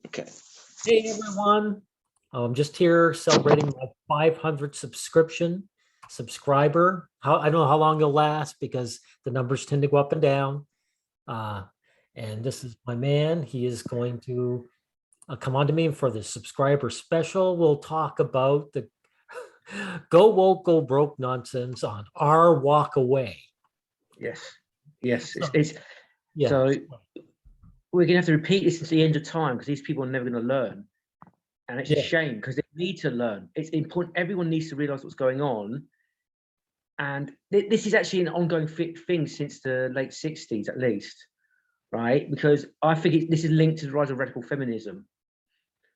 Okay. Hey everyone, I'm just here celebrating my 500 subscriber. I don't know how long it'll last because the numbers tend to go up and down. Uh, and this is my man. He is going to come on to me for the subscriber special. We'll talk about the go woke, go broke nonsense on our walk away. Yes. Yes. So, It's yeah. so we're gonna have to repeat this until the end of time because these people are never going to learn, and it's a Yeah. shame because they need to learn. It's important. Everyone needs to realize what's going on, and this is actually an ongoing thing since the late '60s, at least, right? Because I think this is linked to the rise of radical feminism.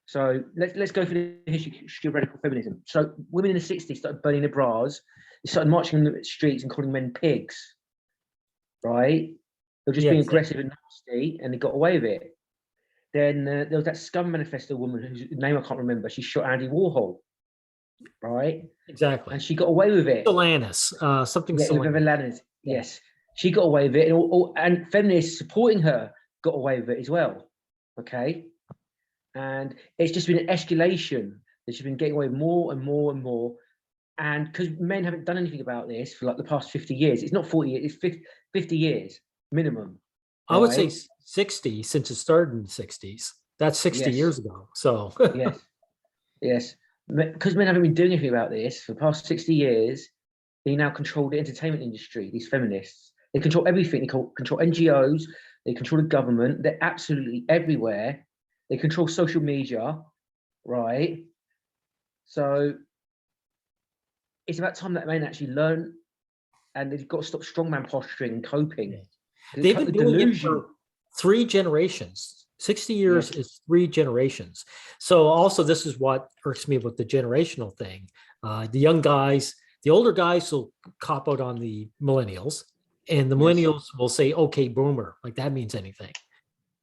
So let's go through the history of radical feminism. So women in the '60s started burning their bras, they started marching in the streets and calling men pigs, right? They were just being aggressive and nasty, and they got away with it. Then there was that Scum Manifesto woman whose name I can't remember. She shot Andy Warhol, right? Exactly. And she got away with it. Solanas, something Solanas. Yes, she got away with it, and feminists supporting her got away with it as well. Okay, and it's just been an escalation that she's been getting away with more and more and more. And because men haven't done anything about this for like the past 50 years, it's not 40 years, it's 50 years minimum. I would say 60 since it started in the 60s. That's 60 years ago. So yes. Because men haven't been doing anything about this for the past 60 years, they now control the entertainment industry, these feminists. They control everything. They control NGOs, they control the government, they're absolutely everywhere. They control social media, right? So it's about time that men actually learn, and they've got to stop strongman posturing and coping. They've been doing it for 3 generations. 60 years is 3 generations. So also this is what irks me about the generational thing. The young guys, the older guys will cop out on the millennials, and the millennials will say, okay, boomer, like that means anything.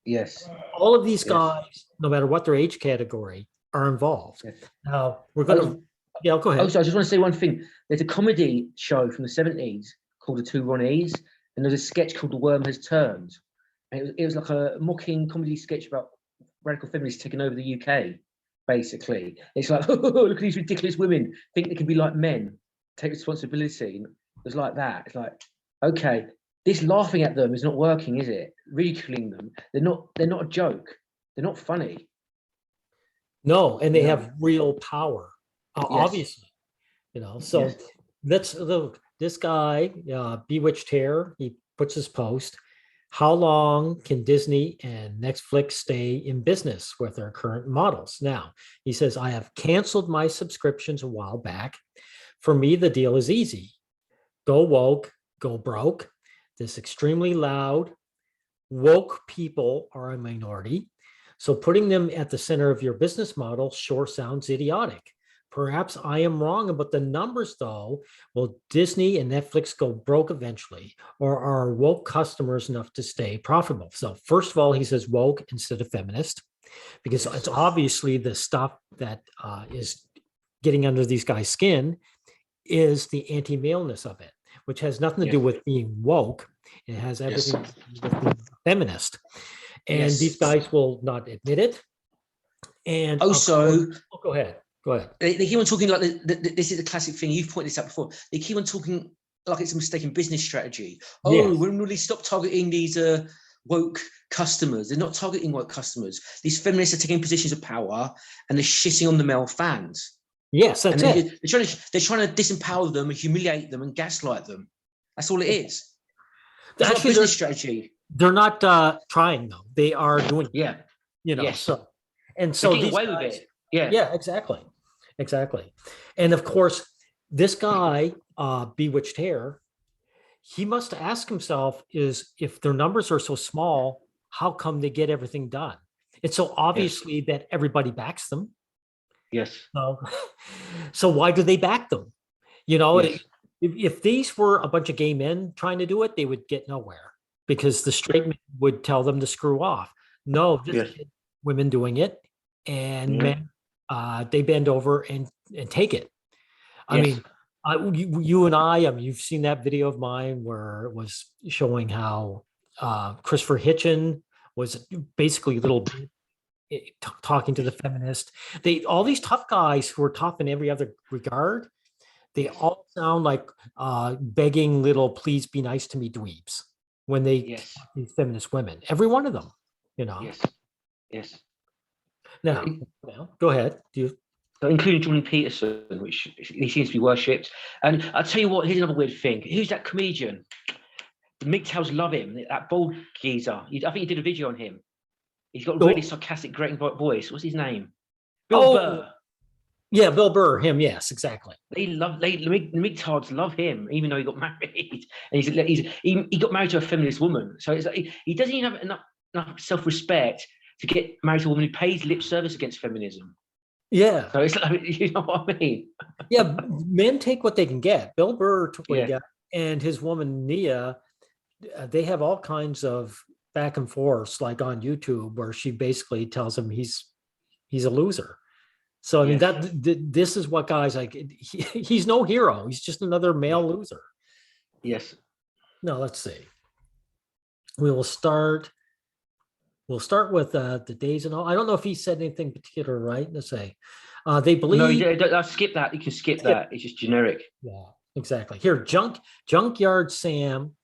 Yes. All of these guys, no matter what their age category, are involved. Now we're going to, go ahead. So I just want to say one thing. There's a comedy show from the '70s called The Two Ronnies, and there's a sketch called The Worm Has Turned. And it was like a mocking comedy sketch about radical feminists taking over the UK, basically. It's like, oh, look at these ridiculous women, think they can be like men, take responsibility. And it was like that. It's like, okay, this laughing at them is not working, is it? Ridiculing them. They're not a joke. They're not funny. No, and they have real power, obviously, so let's look. This guy, Bewitched Hair, he puts his post. How long can Disney and Netflix stay in business with their current models? Now, he says, I have canceled my subscriptions a while back. For me, the deal is easy. Go woke, go broke. This extremely loud, woke people are a minority. So putting them at the center of your business model sure sounds idiotic. Perhaps I am wrong about the numbers, though. Will Disney and Netflix go broke eventually, or are woke customers enough to stay profitable? So first of all, he says woke instead of feminist, because it's obviously the stuff that is getting under these guys' skin is the anti-maleness of it, which has nothing to do with being woke. It has everything to do with being feminist. And these guys will not admit it. And also, go ahead. Go ahead. They keep on talking like this is a classic thing. You've pointed this out before. They keep on talking like it's a mistaken business strategy. Oh, we're really stop targeting these woke customers. They're not targeting woke customers. These feminists are taking positions of power and they're shitting on the male fans. Yes, that's it. They're trying to disempower them and humiliate them and gaslight them. That's all it is. That's actually business strategy. They're not trying though. They are doing it. So getting away with it. Yeah, exactly. And of course, this guy, Bewitched Hair, he must ask himself is if their numbers are so small, how come they get everything done? It's so obviously that everybody backs them. Yes. So why do they back them? If these were a bunch of gay men trying to do it, they would get nowhere because the straight men would tell them to screw off. No, just women doing it, and men, they bend over and take it. I mean, you and I mean, you've seen that video of mine where it was showing how Christopher Hitchin was basically a little talking to the feminist. All these tough guys who are tough in every other regard, they all sound like begging little "please be nice to me" dweebs when they Yes. talk to these feminist women. Every one of them, Yes. Yes. Now, go ahead. Do you? Including Jordan Peterson, which he seems to be worshipped. And I'll tell you what, here's another weird thing. Who's that comedian? The MGTOWs love him, that bald geezer. I think he did a video on him. He's got a really sarcastic, grating voice. What's his name? Bill Burr. Yeah, Bill Burr. Him, yes, exactly. The MGTOWs love him, even though he got married. And he got married to a feminist woman. So it's like he doesn't even have enough self-respect to get married to a woman who pays lip service against feminism. Yeah. So it's like, you know what I mean? Yeah, men take what they can get. Bill Burr took what he got, and his woman Nia, they have all kinds of back and forths, like on YouTube, where she basically tells him he's a loser. So I mean this is what guys like. He's no hero. He's just another male loser. Yes. Now let's see. We'll start with the days and all. I don't know if he said anything particular, right? Let's say they believe. No, I'll skip that. You can skip that. It's just generic. Yeah, exactly. Here, junkyard Sam.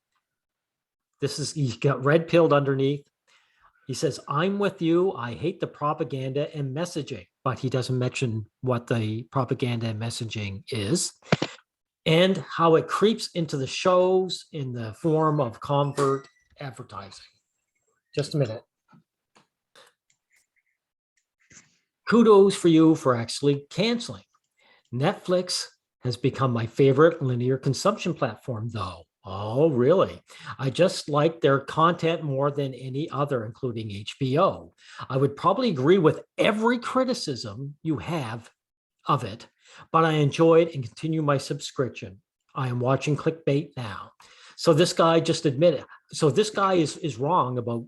He's got red pilled underneath. He says, "I'm with you. I hate the propaganda and messaging," but he doesn't mention what the propaganda and messaging is and how it creeps into the shows in the form of convert advertising. Just a minute. Kudos for you for actually canceling. Netflix has become my favorite linear consumption platform, though. Oh, really? I just like their content more than any other, including HBO. I would probably agree with every criticism you have of it, but I enjoy it and continue my subscription. I am watching clickbait now. So this guy just admitted. So this guy is wrong about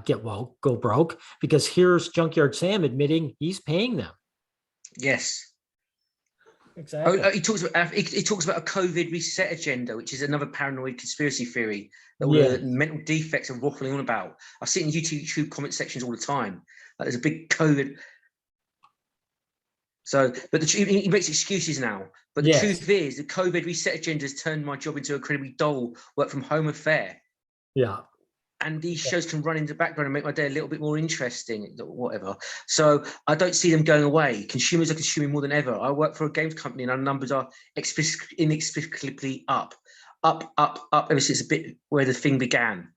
get woke, go broke, because here's Junkyard Sam admitting he's paying them. Yes. Exactly. He talks about a COVID reset agenda, which is another paranoid conspiracy theory that all the mental defects are waffling on about. I see it in YouTube comment sections all the time. Like there's a big COVID. So, but he makes excuses now. But the truth is, the COVID reset agenda has turned my job into a incredibly dull work from home affair. Yeah. And these shows can run into the background and make my day a little bit more interesting, whatever. So I don't see them going away. Consumers are consuming more than ever. I work for a games company and our numbers are inexplicably up ever since a bit where the thing began.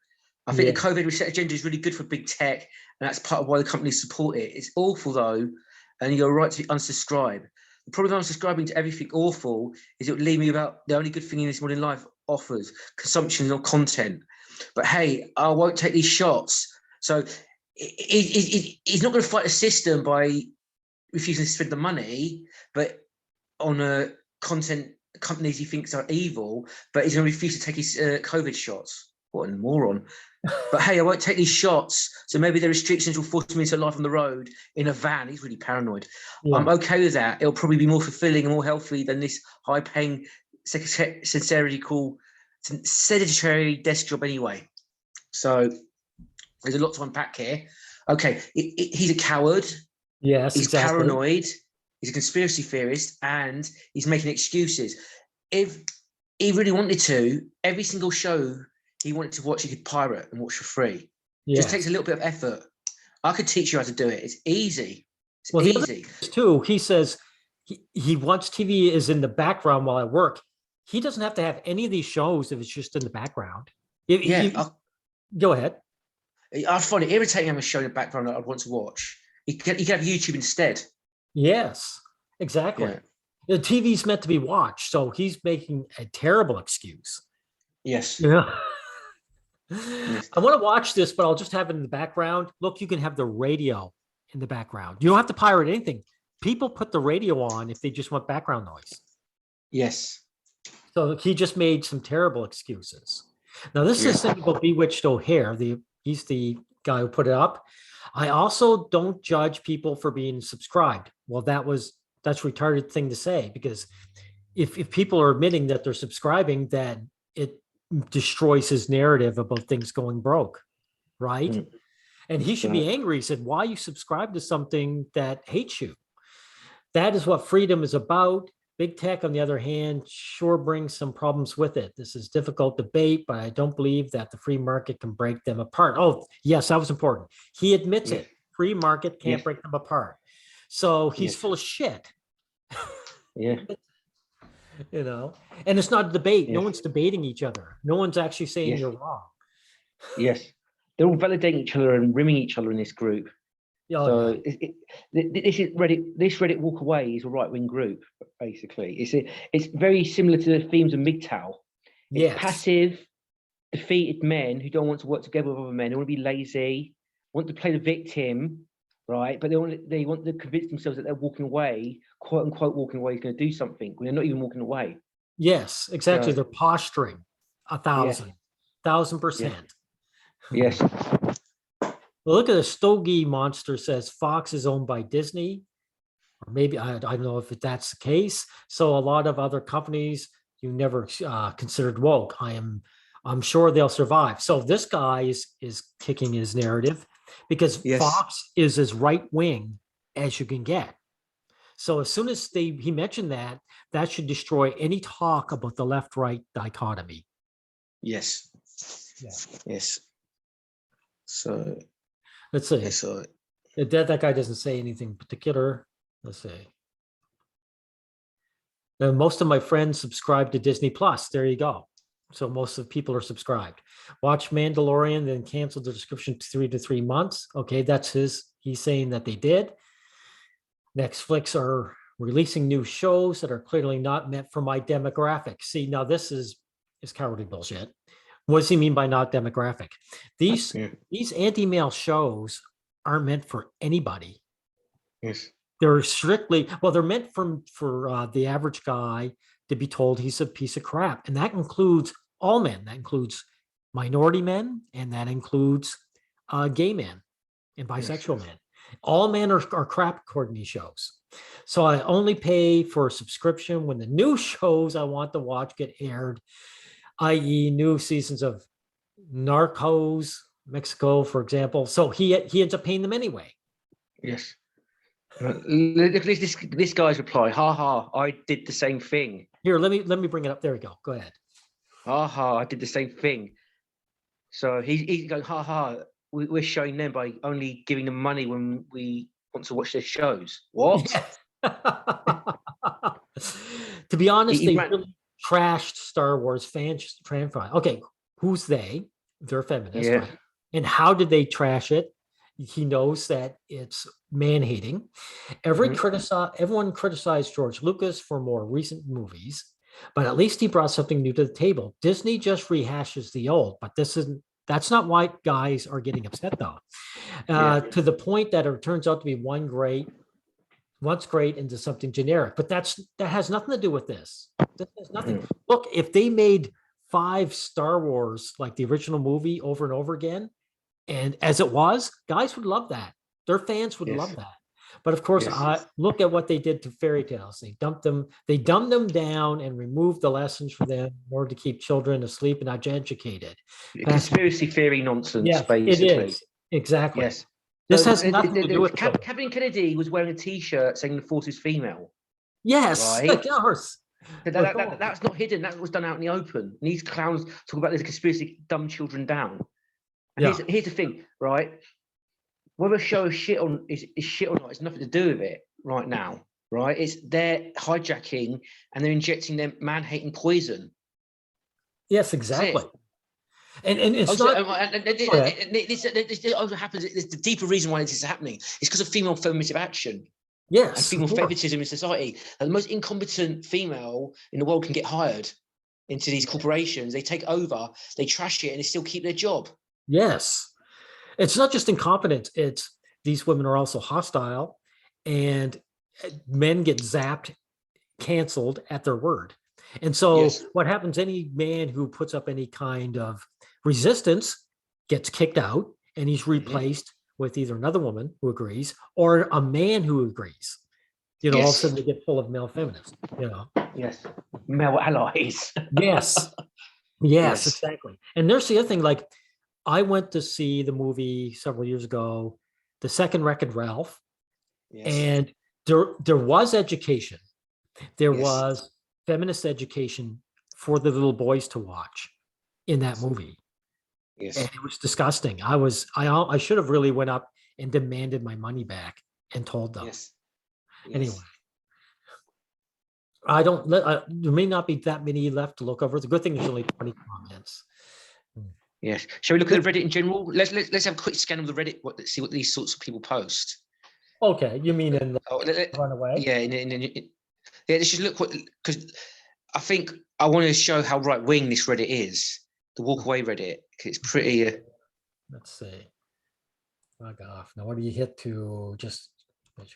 I think the COVID reset agenda is really good for big tech, and that's part of why the companies support it. It's awful though, and you're right to unsubscribe. The problem with unsubscribing to everything awful is it would leave me about the only good thing in this modern life offers, consumption of content. But hey, I won't take these shots. So he's not going to fight the system by refusing to spend the money, but on content companies he thinks are evil, but he's going to refuse to take his COVID shots. What a moron. But hey, I won't take these shots. So maybe the restrictions will force me into life on the road in a van. He's really paranoid. Yeah. I'm okay with that. It'll probably be more fulfilling and more healthy than this high-paying sedentary desk job anyway. So there's a lot to unpack here. Okay, he's a coward. Yes, he's paranoid. He's a conspiracy theorist, and he's making excuses. If he really wanted to, every single show he wanted to watch, he could pirate and watch for free. It just takes a little bit of effort. I could teach you how to do it. It's easy. It's easy. Too, he says he wants TV is in the background while I work. He doesn't have to have any of these shows if it's just in the background. Go ahead. I find it irritating having a show in the background that I'd want to watch. You can have YouTube instead. Yes, exactly. Yeah. The TV's meant to be watched, so he's making a terrible excuse. Yes. Yeah. Yes. I want to watch this, but I'll just have it in the background. Look, you can have the radio in the background. You don't have to pirate anything. People put the radio on if they just want background noise. Yes. So he just made some terrible excuses. Now, this is something about Bewitched O'Hare. He's the guy who put it up. I also don't judge people for being subscribed. Well, that's a retarded thing to say, because if people are admitting that they're subscribing, then it destroys his narrative about things going broke, right? And he should be angry. He said, why you subscribe to something that hates you? That is what freedom is about. Big tech, on the other hand, sure brings some problems with it. This is difficult debate, but I don't believe that the free market can break them apart. Oh, yes, that was important. He admits it. Free market can't break them apart. So he's full of shit. Yeah. You know, and it's not a debate. No one's debating each other. No one's actually saying you're wrong. Yes. They're all validating each other and rimming each other in this group. Oh, so this is Reddit. This Reddit walk away is a right-wing group, basically. It's very similar to the themes of MGTOW. It's passive, defeated men who don't want to work together with other men. They want to be lazy, want to play the victim, right? But they want to convince themselves that they're walking away, quote unquote, walking away is going to do something when they're not even walking away. Yes, exactly. They're posturing 1,000%. Yes. Well, look at the Stogie Monster says Fox is owned by Disney. Or maybe, I don't know if that's the case. So a lot of other companies you never considered woke. I'm sure they'll survive. So this guy is kicking his narrative because Fox is as right wing as you can get. So as soon as he mentioned that should destroy any talk about the left-right dichotomy. Yes. Yeah. Yes. So let's see. So that guy doesn't say anything particular. Let's see. Now, most of my friends subscribe to Disney Plus. There you go. So most of the people are subscribed. Watch Mandalorian, then cancel the subscription 3 to 3 months. Okay, he's saying that they did. Netflix are releasing new shows that are clearly not meant for my demographic. See, now this is cowardly bullshit. What does he mean by not demographic? These anti-male shows aren't meant for anybody. Yes. They're strictly, they're meant for the average guy to be told he's a piece of crap. And that includes all men. That includes minority men, and that includes gay men and bisexual men. All men are crap according to these shows. So I only pay for a subscription when the new shows I want to watch get aired, i.e. new seasons of Narcos, Mexico, for example. So he ends up paying them anyway. Yes. Look at this guy's reply. Ha ha, I did the same thing. Here, let me bring it up. There we go. Go ahead. Ha ha, I did the same thing. So he's going, ha ha, we're showing them by only giving them money when we want to watch their shows. What? Yes. To be honest, they really trashed Star Wars fan. Okay, who's they? They're feminists, right? And how did they trash it? He knows that it's man-hating. Everyone criticized George Lucas for more recent movies, but at least he brought something new to the table. Disney just rehashes the old, but that's not why guys are getting upset though. To the point that it turns out to be once great into something generic, but that has nothing to do with this. This has nothing. Look, if they made 5 Star Wars like the original movie over and over again, and as it was, guys would love that. Their fans would love that. But of course, look at what they did to fairy tales. They dumbed them down and removed the lessons from them in order to keep children asleep and not educated. Conspiracy theory nonsense, basically. It is. Exactly. Yes. This has nothing to do with Kathleen Kennedy was wearing a T-shirt saying the Force is female. Yes, right? Of course. That's not hidden. That was done out in the open. And these clowns talk about this conspiracy, dumb children down. And here's the thing, right? Whether a show is shit or not, it's nothing to do with it right now, right? It's they're hijacking and they're injecting their man-hating poison. Yes, exactly. And it's this also happens. The deeper reason why this is happening is because of female affirmative action. Yes, and female favoritism in society. And the most incompetent female in the world can get hired into these corporations. They take over, they trash it, and they still keep their job. Yes. It's not just incompetence. It's these women are also hostile, and men get zapped, canceled at their word. And so what happens, any man who puts up any kind of resistance gets kicked out, and he's replaced with either another woman who agrees or a man who agrees. All of a sudden they get full of male feminists, Yes. Male allies. Yes, exactly. And there's the other thing, like I went to see the movie several years ago, the second Wreck-It Ralph, Yes. and there was education. There Yes. was feminist education for the little boys to watch in that movie. Yes. And it was disgusting. I should have really went up and demanded my money back and told them. Yes. Anyway, there may not be that many left to look over. It's a good thing there's only 20 comments. Yes. Shall we look at the Reddit in general? Let's have a quick scan of the Reddit. See what these sorts of people post. Okay, you mean in the runaway? Yeah, yeah. Let's just look because I think I want to show how right wing this Reddit is. The walkaway Reddit. It's pretty. Let's see. Log off. Now, what do you hit to just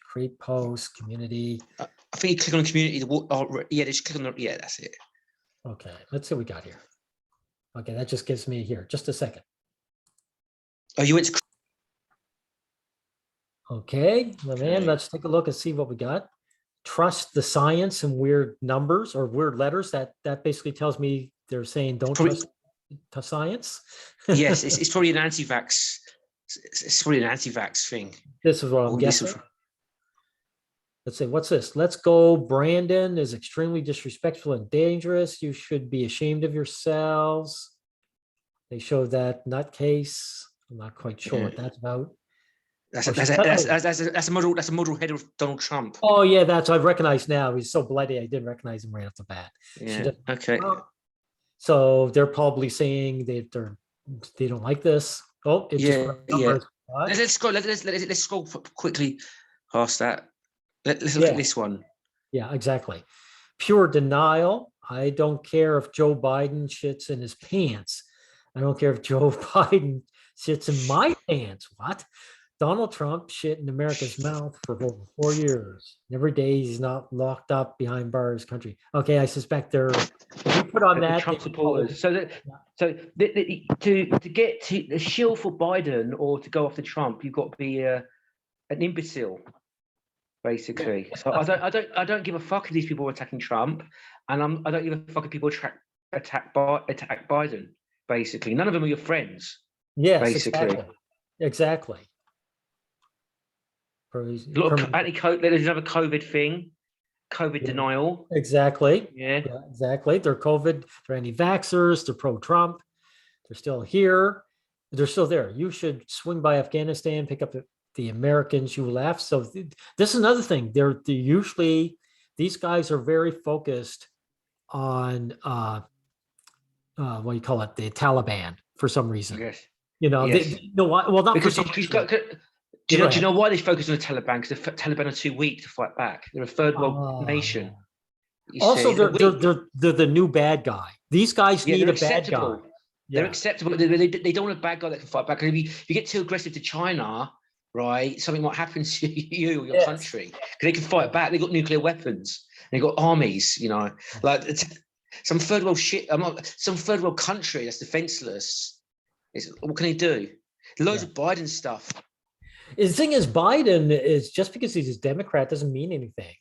create post community? I think you click on community. Yeah, just click on the. Yeah, that's it. Okay, let's see what we got here. Okay, that just gives me here. Just a second. Oh, you went to. Okay, well, man, let's take a look and see what we got. Trust the science and weird numbers or weird letters. That basically tells me they're saying don't trust the science. Yes, it's probably an anti-vax. It's probably an anti-vax thing. This is what I'm guessing. Let's say, what's this? Let's go. Brandon is extremely disrespectful and dangerous. You should be ashamed of yourselves. They show that nutcase. I'm not quite sure what that's about. That's a model head of Donald Trump. Oh yeah, I recognize now. He's so bloody. I didn't recognize him right off the bat. Yeah. Okay. So they're probably saying they don't like this. Oh, yeah. Let's scroll quickly past that. Let's look at this one. Yeah, exactly. Pure denial. I don't care if Joe Biden shits in his pants. I don't care if Joe Biden shits in my pants. What? Donald Trump shit in America's mouth for over 4 years. Every day he's not locked up behind bars country. Okay, I suspect they're put on that Trump supporters. To get to the shield for Biden or to go after Trump, you've got to be an imbecile, basically. So I don't give a fuck if these people are attacking Trump, and I don't give a fuck if people attack Biden. Basically, none of them are your friends. Yes, basically, exactly. A lot of there's another COVID thing, COVID denial. Exactly. Yeah, exactly. They're COVID. They're anti-vaxxers. They're pro-Trump. They're still here. They're still there. You should swing by Afghanistan, pick up the Americans you left. So this is another thing. They're usually, these guys are very focused on what do you call it? The Taliban for some reason. Yes. Well, not because for some reason. Do you know why they focus on the Taliban? Because the Taliban are too weak to fight back. They're a third world nation. Also, they're the new bad guy. These guys need a bad guy. They're acceptable. They don't want a bad guy that can fight back. If you get too aggressive to China, right, something might happen to you or your country. Because they can fight back. They've got nuclear weapons. They've got armies. Like some third world shit. Some third world country that's defenseless. What can they do? Loads of Biden stuff. The thing is, Biden is just because he's a Democrat doesn't mean anything.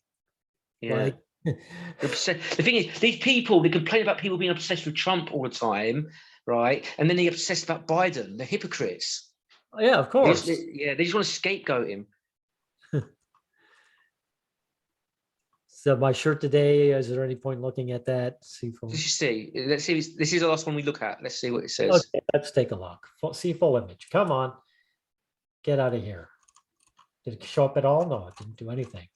Yeah. The thing is, these people, they complain about people being obsessed with Trump all the time, right? And then they're obsessed about Biden. They're hypocrites. Yeah, of course. They just want to scapegoat him. So my shirt today, is there any point looking at that? Let's see. This is the last one we look at. Let's see what it says. Okay, let's take a look. See full image. Come on. Get out of here. Did it show up at all? No, it didn't do anything.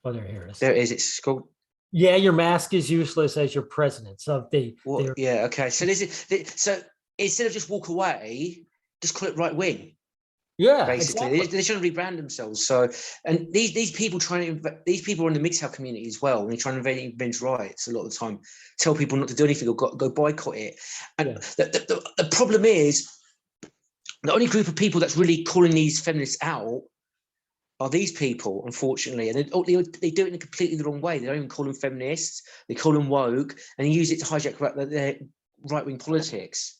Oh, there, here it is. There it is. It's called. Yeah, your mask is useless as your president. So okay. So so instead of just walk away, just call it right wing. Yeah, basically, exactly. They're trying to rebrand themselves. So, and these people are in the MGTOW community as well, and they're trying to invent men's rights a lot of the time. Tell people not to do anything or go boycott it. And the problem is, the only group of people that's really calling these feminists out are these people, unfortunately, and they do it in a completely the wrong way. They don't even call them feminists; they call them woke, and they use it to hijack their right-wing politics.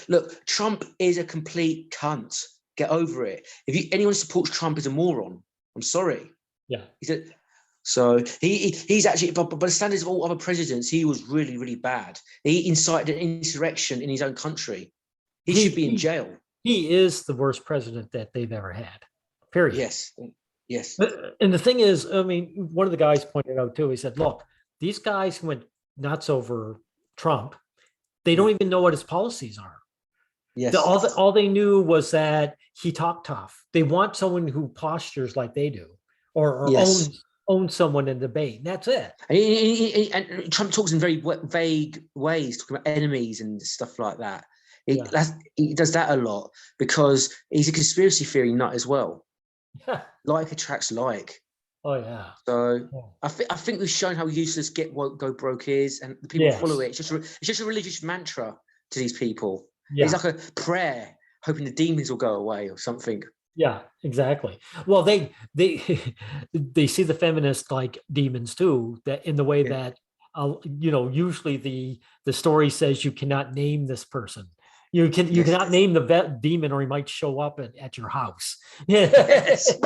Look, Trump is a complete cunt. Get over it. If anyone supports Trump is a moron. I'm sorry. Yeah. He's actually, by the standards of all other presidents, he was really, really bad. He incited an insurrection in his own country. He should be in jail. He is the worst president that they've ever had. Period. Yes. Yes. And the thing is, I mean, one of the guys pointed out too, he said, look, these guys went nuts over Trump. They don't even know what his policies are. Yes. All they knew was that he talked tough. They want someone who postures like they do, or owns someone in debate. And that's it. And Trump talks in very vague ways, talking about enemies and stuff like that. He does that a lot because he's a conspiracy theory nut as well. Yeah. Like attracts like. Oh yeah. So I think we've shown how useless get woke go broke is, and the people follow it. It's just a religious mantra to these people. Yeah. It's like a prayer, hoping the demons will go away or something. Yeah, exactly. Well, they see the feminists like demons too. That in the way that usually the story says you cannot name this person. You cannot name the demon, or he might show up at your house. Yes.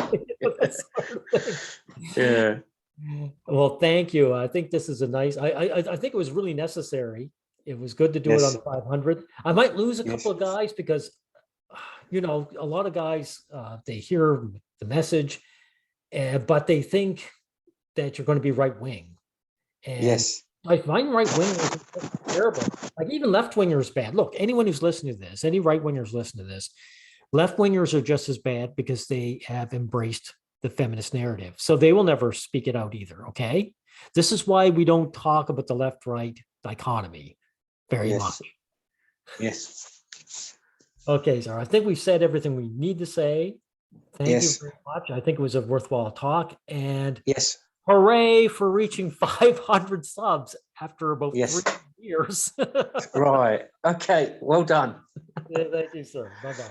Yeah. Well, thank you. I think this is a nice. I think it was really necessary. It was good to do it on the 500. I might lose a couple of guys because, a lot of guys they hear the message, but they think that you're going to be right wing. And I find right wingers terrible. Like even left wingers bad. Look, anyone who's listening to this, any right wingers listen to this, left wingers are just as bad because they have embraced the feminist narrative. So they will never speak it out either. Okay. This is why we don't talk about the left right dichotomy very much. Yes. Okay, Zara. I think we've said everything we need to say. Thank you very much. I think it was a worthwhile talk. And hooray for reaching 500 subs after about 3 years. Right. Okay. Well done. Yeah, thank you, sir. Bye-bye.